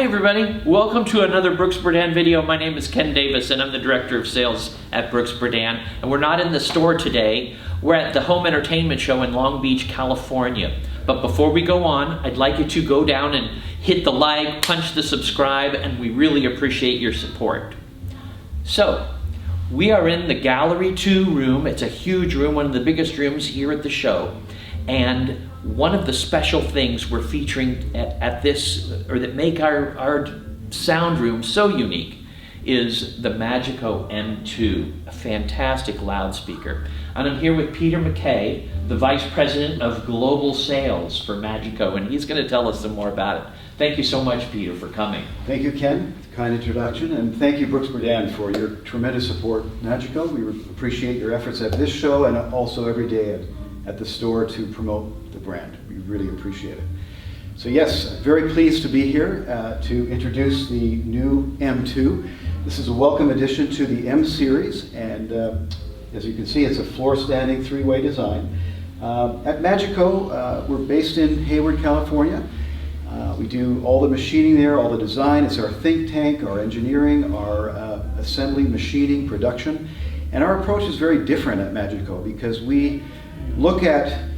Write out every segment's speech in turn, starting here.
Hi everybody, welcome to another Brooks Berdan video. My name is Ken Davis and I'm the Director of Sales at Brooks Berdan. And we're not in the store today, we're at the Home Entertainment Show in Long Beach, California. But before we go on, I'd like you to go down and hit the like, punch the subscribe, and we really appreciate your support. So, we are in the Gallery 2 room. It's a huge room, one of the biggest rooms here at the show. And one of the special things we're featuring at this, or that make our sound room so unique, is the MAGICO M2, a fantastic loudspeaker. And I'm here with Peter Mackay, the Vice President of Global Sales for MAGICO, and he's going to tell us some more about it. Thank you so much, Peter, for coming. Thank you, Ken. Kind introduction, and thank you, Brooks Berdan, for your tremendous support, MAGICO. We appreciate your efforts at this show and also every day at the store to promote the brand. We really appreciate it. So yes, very pleased to be here to introduce the new M2. This is a welcome addition to the M series, and as you can see, it's a floor-standing three-way design. At MAGICO, we're based in Hayward, California. We do all the machining there, all the design. It's our think tank, our engineering, our assembly, machining, production. And our approach is very different at MAGICO because we look at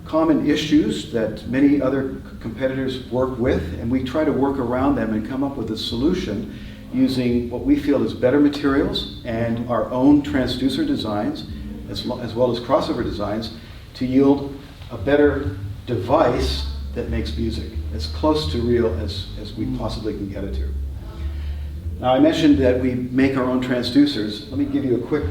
common issues that many other competitors work with, and we try to work around them and come up with a solution using what we feel is better materials and our own transducer designs, as well as crossover designs, to yield a better device that makes music as close to real as we possibly can get it to. Now, I mentioned that we make our own transducers. Let me give you a quick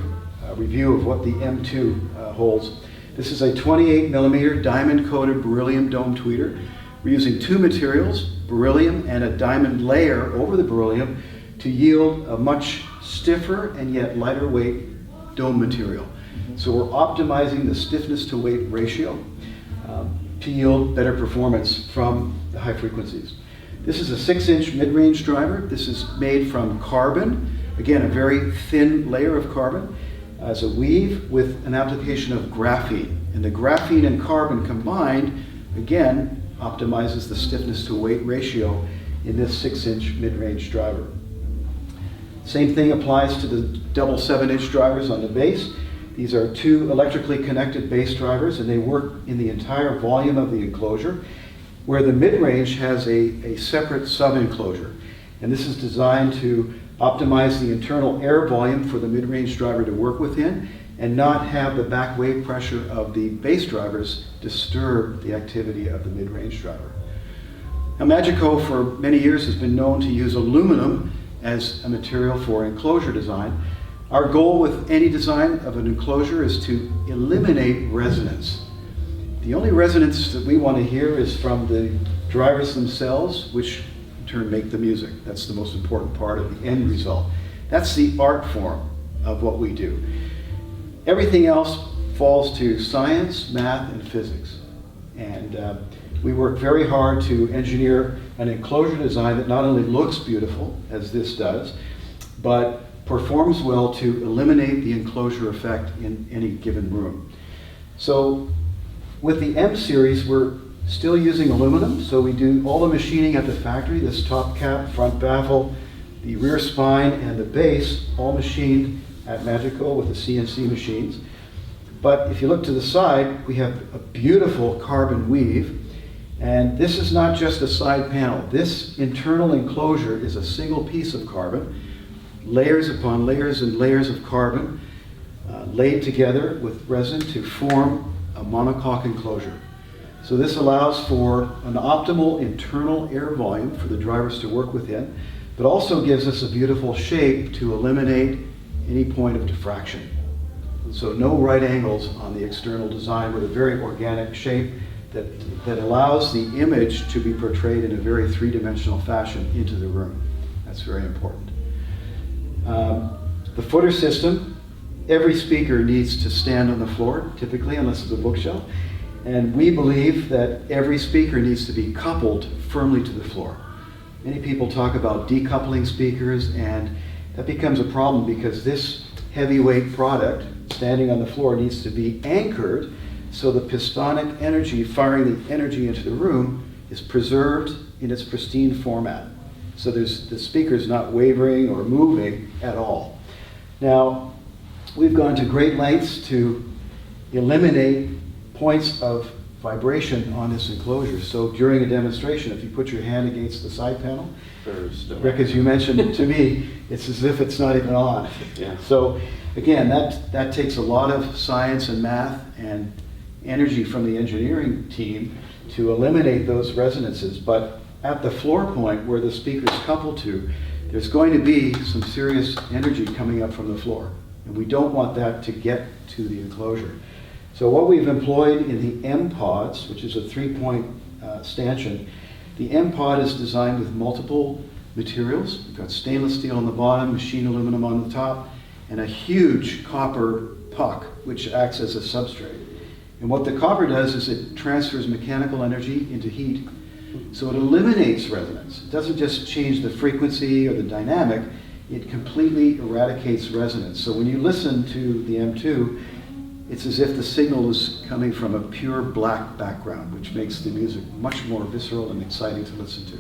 review of what the M2 holds. This is a 28 millimeter diamond coated beryllium dome tweeter. We're using two materials, beryllium and a diamond layer over the beryllium, to yield a much stiffer and yet lighter weight dome material. So we're optimizing the stiffness to weight ratio to yield better performance from the high frequencies. This is a 6-inch mid-range driver. This is made from carbon, again a very thin layer of carbon, as a weave with an application of graphene. And the graphene and carbon combined, again, optimizes the stiffness to weight ratio in this 6-inch mid-range driver. Same thing applies to the double 7-inch drivers on the bass. These are two electrically connected bass drivers, and they work in the entire volume of the enclosure, where the mid-range has a separate sub-enclosure. And this is designed to optimize the internal air volume for the mid-range driver to work within and not have the back wave pressure of the bass drivers disturb the activity of the mid-range driver. Now, MAGICO for many years has been known to use aluminum as a material for enclosure design. Our goal with any design of an enclosure is to eliminate resonance. The only resonance that we want to hear is from the drivers themselves, which in turn make the music. That's the most important part of the end result. That's the art form of what we do. Everything else falls to science, math, and physics. And we work very hard to engineer an enclosure design that not only looks beautiful, as this does, but performs well to eliminate the enclosure effect in any given room. So with the M series, we're still using aluminum, so we do all the machining at the factory. This top cap, front baffle, the rear spine, and the base, all machined at MAGICO with the CNC machines. But if you look to the side, we have a beautiful carbon weave, and this is not just a side panel. This internal enclosure is a single piece of carbon, layers upon layers and layers of carbon, laid together with resin to form a monocoque enclosure. So this allows for an optimal internal air volume for the drivers to work within, but also gives us a beautiful shape to eliminate any point of diffraction. So no right angles on the external design, with a very organic shape that allows the image to be portrayed in a very three-dimensional fashion into the room. That's very important. The footer system, every speaker needs to stand on the floor, typically, unless it's a bookshelf. And we believe that every speaker needs to be coupled firmly to the floor. Many people talk about decoupling speakers, and that becomes a problem because this heavyweight product standing on the floor needs to be anchored so the pistonic energy firing the energy into the room is preserved in its pristine format. So the speaker's not wavering or moving at all. Now, we've gone to great lengths to eliminate points of vibration on this enclosure. So during a demonstration, if you put your hand against the side panel, Rick, as you mentioned to me, it's as if it's not even on. Yeah. So again, that takes a lot of science and math and energy from the engineering team to eliminate those resonances. But at the floor point where the speaker's coupled to, there's going to be some serious energy coming up from the floor. And we don't want that to get to the enclosure. So what we've employed in the M pods, which is a 3-point stanchion, the M pod is designed with multiple materials. We've got stainless steel on the bottom, machine aluminum on the top, and a huge copper puck, which acts as a substrate. And what the copper does is it transfers mechanical energy into heat. So it eliminates resonance. It doesn't just change the frequency or the dynamic, it completely eradicates resonance. So when you listen to the M2, it's as if the signal is coming from a pure black background, which makes the music much more visceral and exciting to listen to.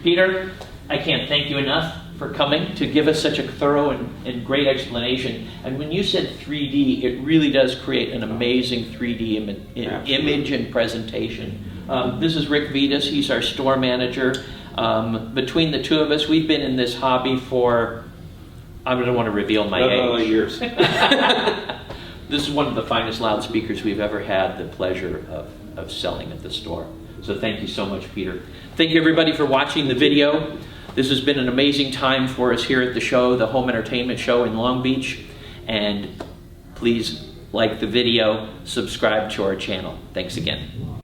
Peter, I can't thank you enough for coming to give us such a thorough and great explanation. And when you said 3D, it really does create an amazing 3D image and presentation. This is Rick Vitas, he's our store manager. Between the two of us, we've been in this hobby for, I don't want to reveal my age. Years. This is one of the finest loudspeakers we've ever had the pleasure of selling at the store. So thank you so much, Peter. Thank you everybody for watching the video. This has been an amazing time for us here at the show, the Home Entertainment Show in Long Beach. And please like the video, subscribe to our channel. Thanks again.